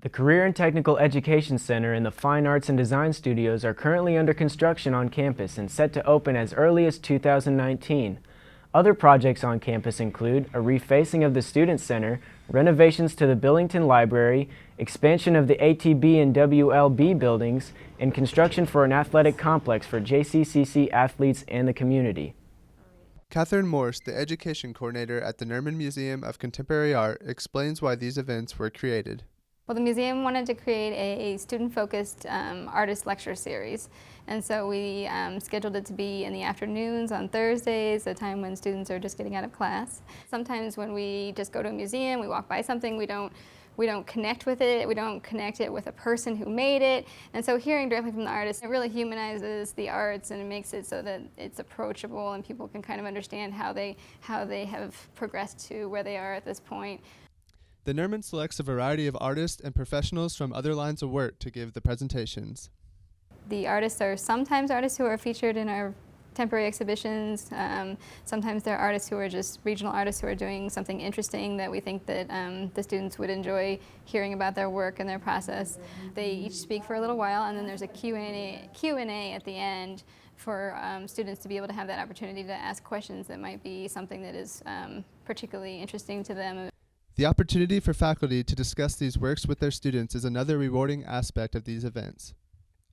The Career and Technical Education Center and the Fine Arts and Design Studios are currently under construction on campus and set to open as early as 2019. Other projects on campus include a refacing of the Student Center, renovations to the Billington Library, expansion of the ATB and WLB buildings, and construction for an athletic complex for JCCC athletes and the community. Catherine Morse, the education coordinator at the Nerman Museum of Contemporary Art, explains why these events were created. Well, the museum wanted to create a student-focused artist lecture series, and so we scheduled it to be in the afternoons on Thursdays, a time when students are just getting out of class. Sometimes when we just go to a museum, we walk by something, we don't connect with it, we don't connect it with a person who made it, and so hearing directly from the artist, it really humanizes the arts and it makes it so that it's approachable and people can kind of understand how they have progressed to where they are at this point. The Nerman selects a variety of artists and professionals from other lines of work to give the presentations. The artists are sometimes artists who are featured in our temporary exhibitions. Sometimes they're artists who are just regional artists who are doing something interesting that we think that the students would enjoy hearing about their work and their process. They each speak for a little while, and then there's a Q&A at the end for students to be able to have that opportunity to ask questions that might be something that is particularly interesting to them. The opportunity for faculty to discuss these works with their students is another rewarding aspect of these events.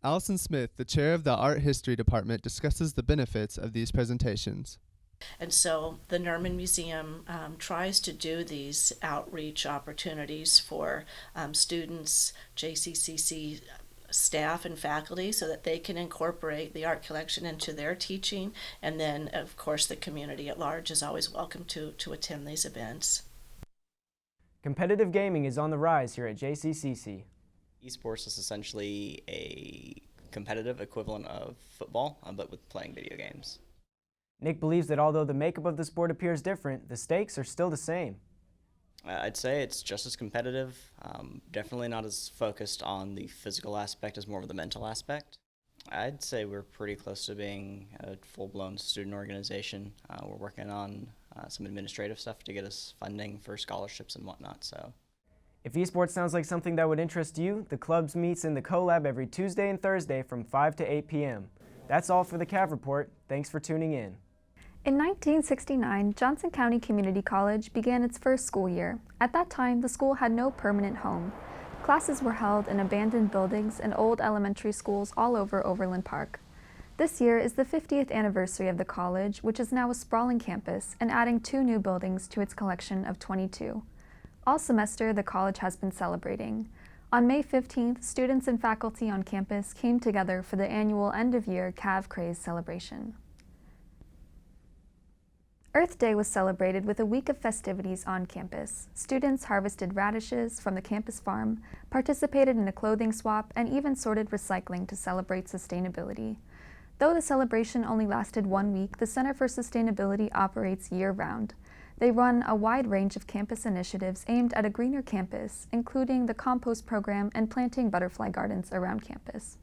Allison Smith, the chair of the Art History Department, discusses the benefits of these presentations. And so the Nerman Museum tries to do these outreach opportunities for students, JCCC staff and faculty, so that they can incorporate the art collection into their teaching, and then of course the community at large is always welcome to attend these events. Competitive gaming is on the rise here at JCCC. Esports is essentially a competitive equivalent of football, but with playing video games. Nick believes that although the makeup of the sport appears different, the stakes are still the same. I'd say it's just as competitive, definitely not as focused on the physical aspect as more of the mental aspect. I'd say we're pretty close to being a full-blown student organization. We're working on some administrative stuff to get us funding for scholarships and whatnot. So, if esports sounds like something that would interest you, the club meets in the CoLab every Tuesday and Thursday from 5 to 8 p.m. That's all for the CAV Report. Thanks for tuning in. In 1969, Johnson County Community College began its first school year. At that time, the school had no permanent home. Classes were held in abandoned buildings and old elementary schools all over Overland Park. This year is the 50th anniversary of the college, which is now a sprawling campus and adding 2 new buildings to its collection of 22. All semester, the college has been celebrating. On May 15th, students and faculty on campus came together for the annual end-of-year CAV Craze celebration. Earth Day was celebrated with a week of festivities on campus. Students harvested radishes from the campus farm, participated in a clothing swap, and even sorted recycling to celebrate sustainability. Though the celebration only lasted 1 week, the Center for Sustainability operates year-round. They run a wide range of campus initiatives aimed at a greener campus, including the compost program and planting butterfly gardens around campus.